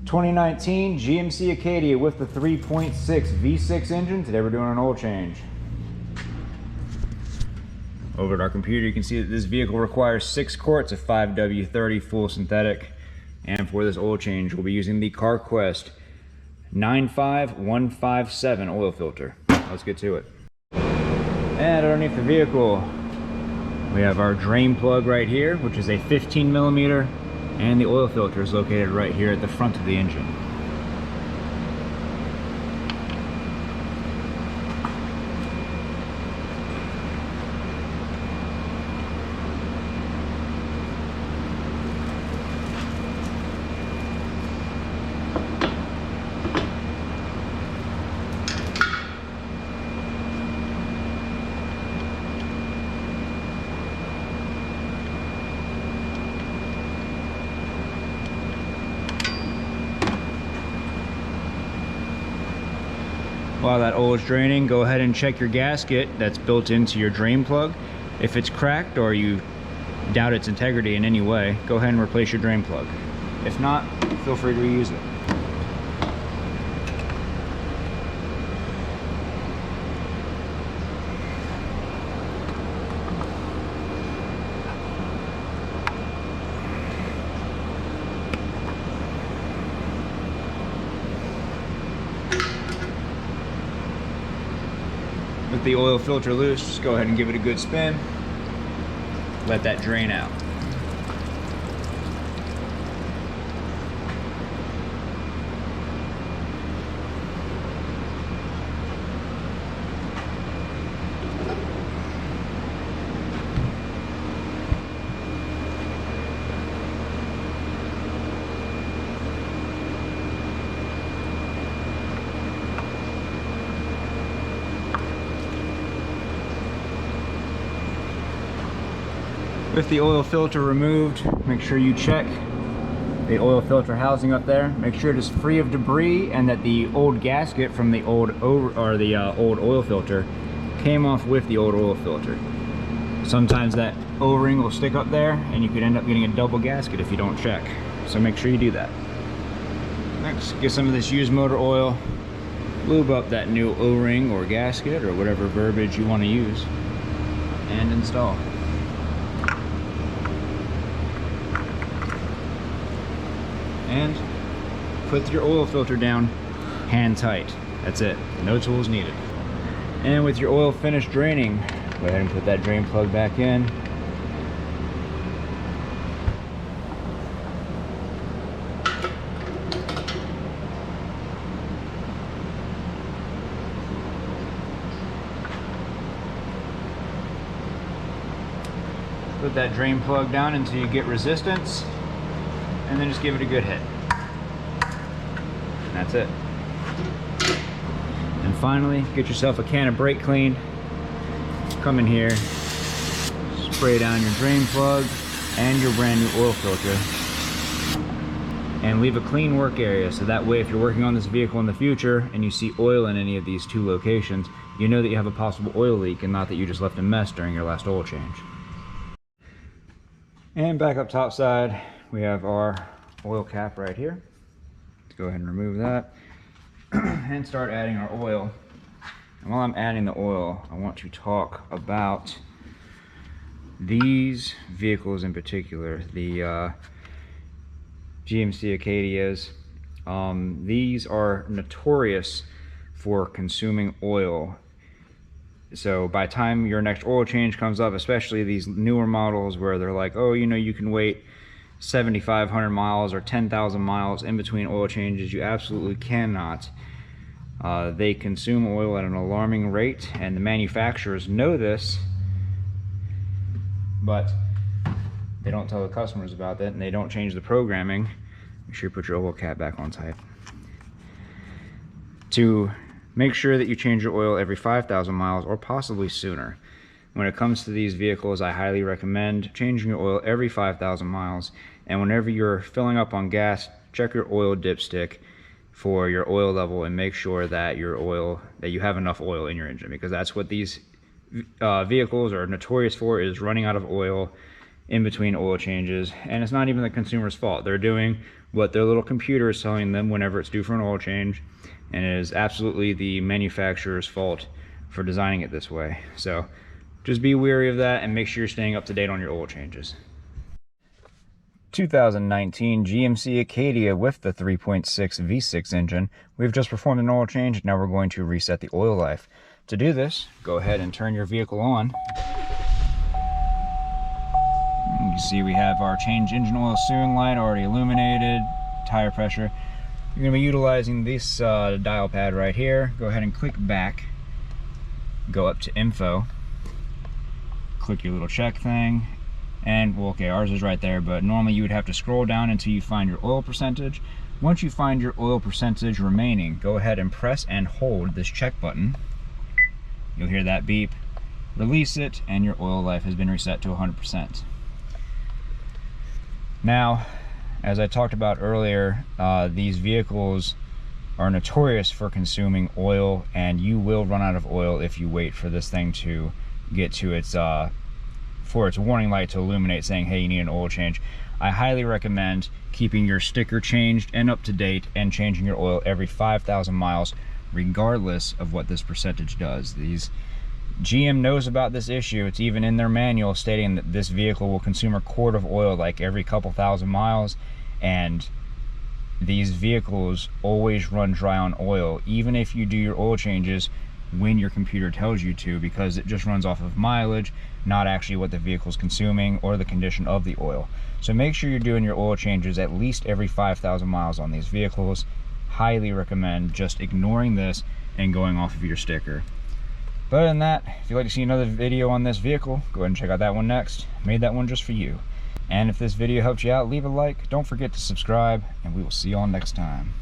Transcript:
2019 GMC Acadia with the 3.6 V6 engine. Today we're doing an oil change. Over at our computer you can see that this vehicle requires 6 quarts of 5W30 full synthetic, and for this oil change we'll be using the CarQuest 95157 oil filter. Let's get to it. And underneath the vehicle we have our drain plug right here, which is a 15mm, and the oil filter is located right here at the front of the engine. While that oil is draining, go ahead and check your gasket that's built into your drain plug. If it's cracked or you doubt its integrity in any way, go ahead and replace your drain plug. If not, feel free to reuse it. With the oil filter loose, just go ahead and give it a good spin. Let that drain out. With the oil filter removed, make sure you check the oil filter housing up there. Make sure it is free of debris and that the old gasket from the old old oil filter came off with the old oil filter. Sometimes that O-ring will stick up there and you could end up getting a double gasket if you don't check. So make sure you do that. Next, get some of this used motor oil, lube up that new O-ring or gasket or whatever verbiage you want to use, and install. And put your oil filter down hand tight. That's it, no tools needed. And with your oil finished draining, go ahead and put that drain plug back in. Put that drain plug down until you get resistance, and then just give it a good hit. And that's it. And finally, get yourself a can of brake clean. Come in here, spray down your drain plug and your brand new oil filter, and leave a clean work area, so that way if you're working on this vehicle in the future and you see oil in any of these 2 locations, you know that you have a possible oil leak and not that you just left a mess during your last oil change. And back up top side, we have our oil cap right here. Let's go ahead and remove that and start adding our oil. And while I'm adding the oil, I want to talk about these vehicles in particular, the GMC Acadias. These are notorious for consuming oil. So by the time your next oil change comes up, especially these newer models where they're like, oh, you know, you can wait 7,500 miles or 10,000 miles in between oil changes, you absolutely cannot. They consume oil at an alarming rate, and the manufacturers know this, but they don't tell the customers about that, and they don't change the programming. Make sure you put your oil cap back on tight. To make sure that you change your oil every 5,000 miles or possibly sooner. When it comes to these vehicles, I highly recommend changing your oil every 5,000 miles. And whenever you're filling up on gas, check your oil dipstick for your oil level and make sure that you have enough oil in your engine, because that's what these vehicles are notorious for, is running out of oil in between oil changes, and it's not even the consumer's fault. They're doing what their little computer is telling them whenever it's due for an oil change, and it is absolutely the manufacturer's fault for designing it this way. So just be wary of that and make sure you're staying up to date on your oil changes. 2019 GMC Acadia with the 3.6 V6 engine. We've just performed an oil change. Now we're going to reset the oil life. To do this, go ahead and turn your vehicle on. You can see we have our change engine oil soon light already illuminated, tire pressure. You're going to be utilizing this dial pad right here. Go ahead and click back, go up to info, click your little check thing, and well, okay, ours is right there, but normally you would have to scroll down until you find your oil percentage. Once you find your oil percentage remaining, go ahead and press and hold this check button. You'll hear that beep, release it, and your oil life has been reset to 100%. Now, as I talked about earlier, these vehicles are notorious for consuming oil, and you will run out of oil if you wait for this thing to get to its for its warning light to illuminate saying, hey, you need an oil change. I highly recommend keeping your sticker changed and up to date and changing your oil every 5,000 miles, regardless of what this percentage does. GM knows about this issue. It's even in their manual stating that this vehicle will consume a quart of oil like every couple thousand miles, and these vehicles always run dry on oil, even if you do your oil changes when your computer tells you to, because it just runs off of mileage, not actually what the vehicle's consuming or the condition of the oil. So make sure you're doing your oil changes at least every 5,000 miles on these vehicles. Highly recommend just ignoring this and going off of your sticker. But other than that, if you'd like to see another video on this vehicle, go ahead and check out that one next. I made that one just for you. And if this video helped you out, leave a like. Don't forget to subscribe, and we will see you all next time.